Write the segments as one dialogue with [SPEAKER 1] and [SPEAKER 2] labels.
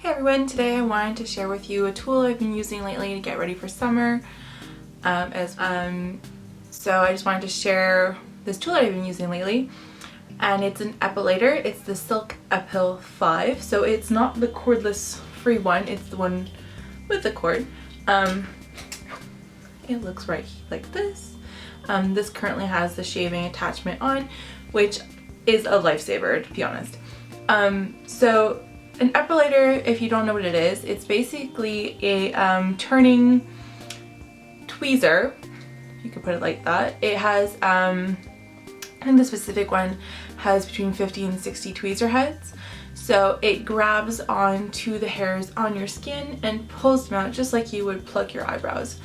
[SPEAKER 1] Hey everyone, today I wanted to share with you a tool I've been using lately to get ready for summer. So I just wanted to share this tool that I've been using lately, and it's an epilator. It's the Silk Epil 5, so it's not the cordless free one, it's the one with the cord. It looks right like this. This currently has the shaving attachment on, which is a lifesaver, to be honest. So an epilator, if you don't know what it is, it's basically a turning tweezer. You could put it like that. It has, and the specific one has between 50 and 60 tweezer heads. So it grabs onto the hairs on your skin and pulls them out just like you would pluck your eyebrows.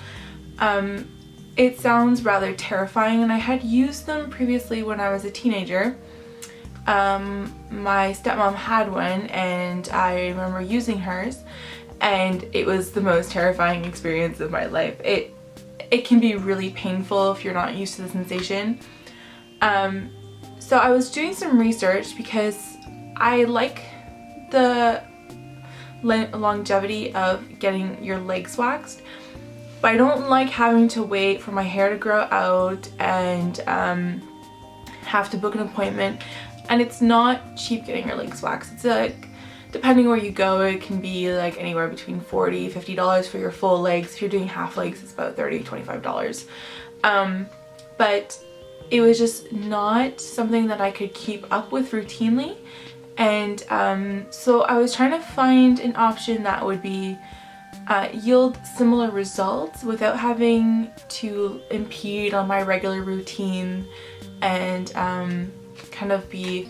[SPEAKER 1] It sounds rather terrifying, and I had used them previously when I was a teenager. My stepmom had one and I remember using hers, and it was the most terrifying experience of my life. It can be really painful if you're not used to the sensation. So I was doing some research because I like the longevity of getting your legs waxed, but I don't like having to wait for my hair to grow out and have to book an appointment. And it's not cheap getting your legs waxed. It's like, depending where you go, it can be like anywhere between $40, $50 for your full legs. If you're doing half legs, it's about $30, $25. But it was just not something that I could keep up with routinely. And so I was trying to find an option that would be yield similar results without having to impede on my regular routine and kind of be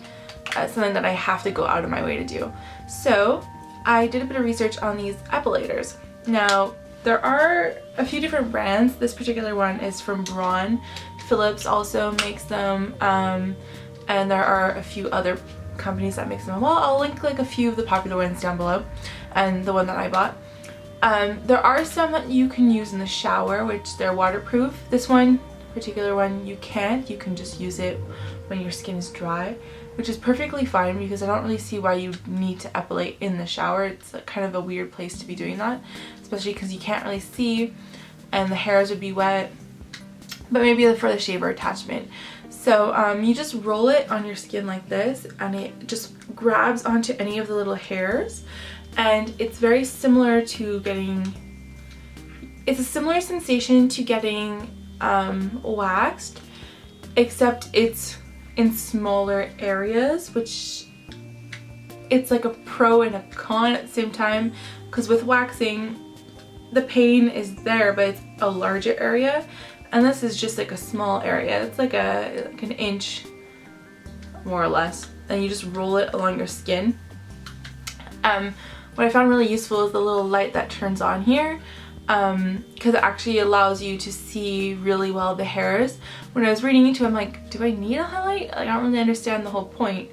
[SPEAKER 1] something that I have to go out of my way to do. So I did a bit of research on these epilators. Now there are a few different brands. This particular one is from Braun. Philips also makes them, and there are a few other companies that make them. Well, I'll link like a few of the popular ones down below and the one that I bought. There are some that you can use in the shower, which they're waterproof. This one, particular one, you can't. You can just use it when your skin is dry, which is perfectly fine because I don't really see why you need to epilate in the shower. It's kind of a weird place to be doing that, especially because you can't really see and the hairs would be wet, but maybe for the shaver attachment. So you just roll it on your skin like this and it just grabs onto any of the little hairs, and it's very similar to getting, it's a similar sensation to getting waxed, except it's in smaller areas, which it's like a pro and a con at the same time, because with waxing the pain is there but it's a larger area, and this is just like a small area. It's like an inch more or less, and you just roll it along your skin. What I found really useful is the little light that turns on here, because it actually allows you to see really well the hairs. When I was reading into it, I'm like, do I need a highlight? Like, I don't really understand the whole point,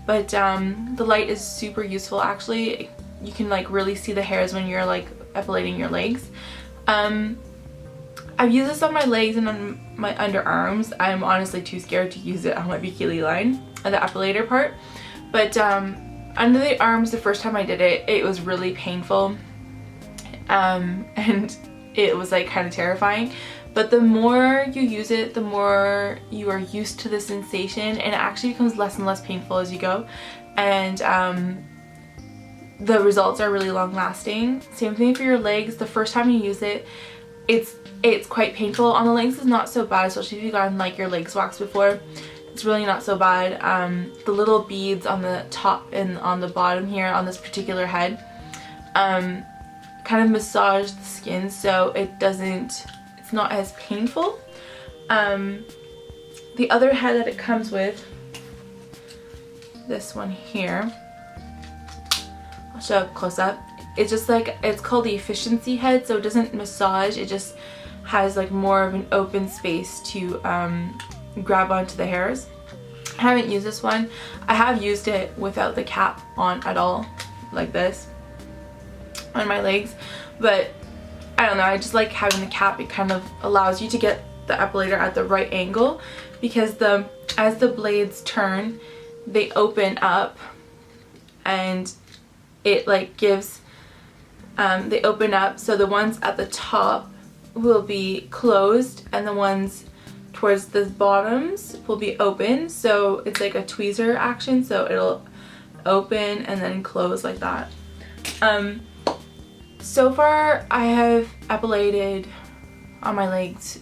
[SPEAKER 1] but the light is super useful. Actually, you can like really see the hairs when you're like epilating your legs. I've used this on my legs and on my underarms. I'm honestly too scared to use it on my bikini line, the epilator part, but under the arms, the first time I did it, it was really painful. And it was like kind of terrifying, but the more you use it, the more you are used to the sensation, and it actually becomes less and less painful as you go, and the results are really long lasting. Same thing for your legs. The first time you use it, it's quite painful. On the legs it's not so bad, especially if you've gotten like your legs waxed before. It's really not so bad. The little beads on the top and on the bottom here on this particular head kind of massage the skin, so it's not as painful. The other head that it comes with, this one here, I'll show up close up. It's just like, it's called the efficiency head, so it doesn't massage, it just has like more of an open space to grab onto the hairs. I haven't used this one. I have used it without the cap on at all, like this, on my legs, but I don't know, I just like having the cap. It kind of allows you to get the epilator at the right angle, because as the blades turn, they open up and it like gives they open up, so the ones at the top will be closed and the ones towards the bottoms will be open, so it's like a tweezer action, so it'll open and then close like that. So far I have epilated on my legs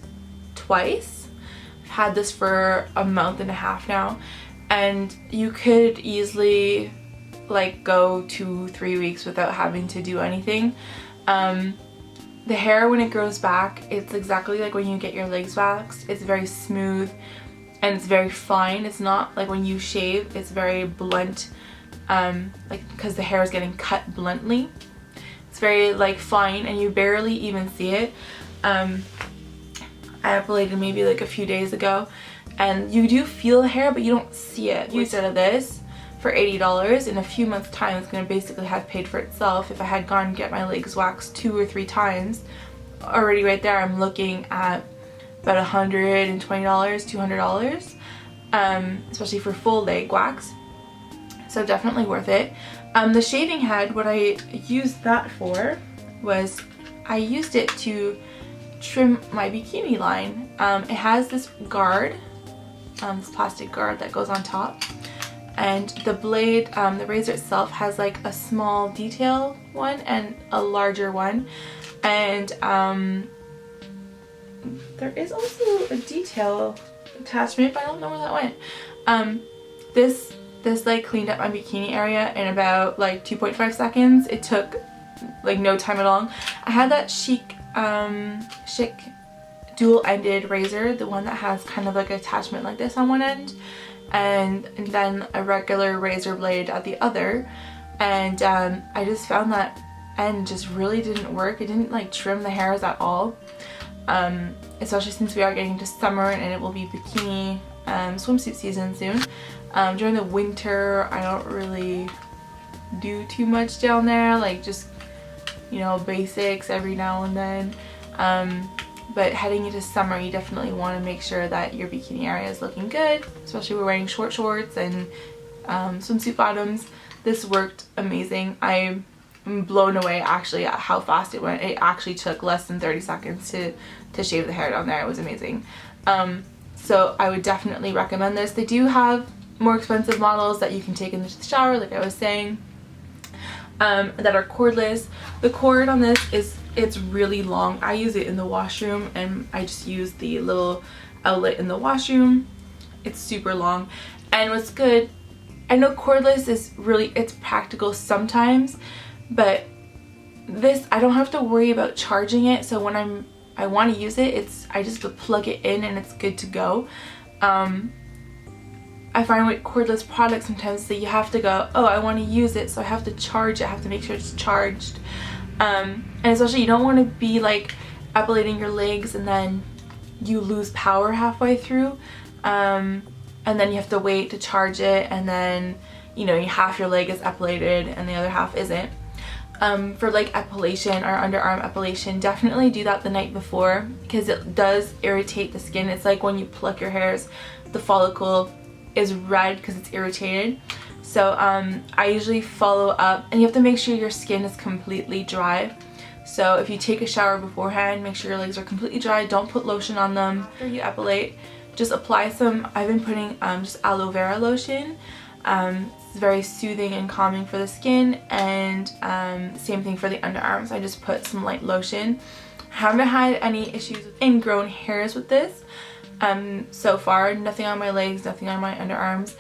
[SPEAKER 1] twice. I've had this for a month and a half now, and you could easily like go 2-3 weeks without having to do anything. The hair, when it grows back, it's exactly like when you get your legs waxed. It's very smooth and it's very fine. It's not like when you shave, it's very blunt, like because the hair is getting cut bluntly. It's very like fine and you barely even see it. I epilated maybe like a few days ago and you do feel the hair but you don't see it. Instead of this for $80, in a few months time it's going to basically have paid for itself. If I had gone and get my legs waxed 2 or 3 times, already right there I'm looking at about $120, $200, especially for full leg wax. So definitely worth it. The shaving head, what I used that for was I used it to trim my bikini line. It has this guard, this plastic guard that goes on top, and the blade, the razor itself has like a small detail one and a larger one, and there is also a detail attachment, but I don't know where that went. This like cleaned up my bikini area in about like 2.5 seconds. It took like no time at all. I had that chic dual-ended razor, the one that has kind of like an attachment like this on one end, and then a regular razor blade at the other, and I just found that end just really didn't work. It didn't like trim the hairs at all, especially since we are getting to summer and it will be bikini swimsuit season soon. During the winter I don't really do too much down there, like just, you know, basics every now and then, but heading into summer you definitely want to make sure that your bikini area is looking good, especially we're wearing short shorts and swimsuit bottoms. This worked amazing. I'm blown away actually at how fast it went. It actually took less than 30 seconds to shave the hair down there. It was amazing. So I would definitely recommend this. They do have more expensive models that you can take in the shower, like I was saying, that are cordless. The cord on this it's really long. I use it in the washroom and I just use the little outlet in the washroom. It's super long, and what's good, I know cordless is really, it's practical sometimes, but this I don't have to worry about charging it, so when I want to use it, I just plug it in and it's good to go. I find with cordless products sometimes that you have to go, oh, I want to use it, so I have to charge it, I have to make sure it's charged. And especially you don't want to be like epilating your legs and then you lose power halfway through, and then you have to wait to charge it, and then, you know, half your leg is epilated and the other half isn't. For like epilation or underarm epilation, definitely do that the night before because it does irritate the skin. It's like when you pluck your hairs, the follicle is red because it's irritated. So I usually follow up, and you have to make sure your skin is completely dry. So if you take a shower beforehand, make sure your legs are completely dry. Don't put lotion on them. After you epilate, just apply some, I've been putting just aloe vera lotion. It's very soothing and calming for the skin, and same thing for the underarms. I just put some light lotion. Haven't had any issues with ingrown hairs with this so far. Nothing on my legs, nothing on my underarms.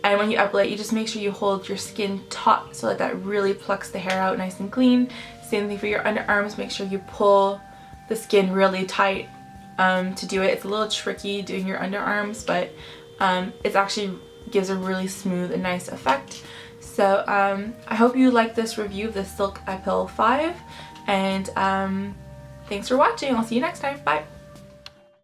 [SPEAKER 1] And when you epilate, you just make sure you hold your skin taut so that really plucks the hair out nice and clean. Same thing for your underarms. Make sure you pull the skin really tight to do it. It's a little tricky doing your underarms, but it actually gives a really smooth and nice effect. So I hope you like this review of the Silk Epil 5, and thanks for watching. I'll see you next time. Bye!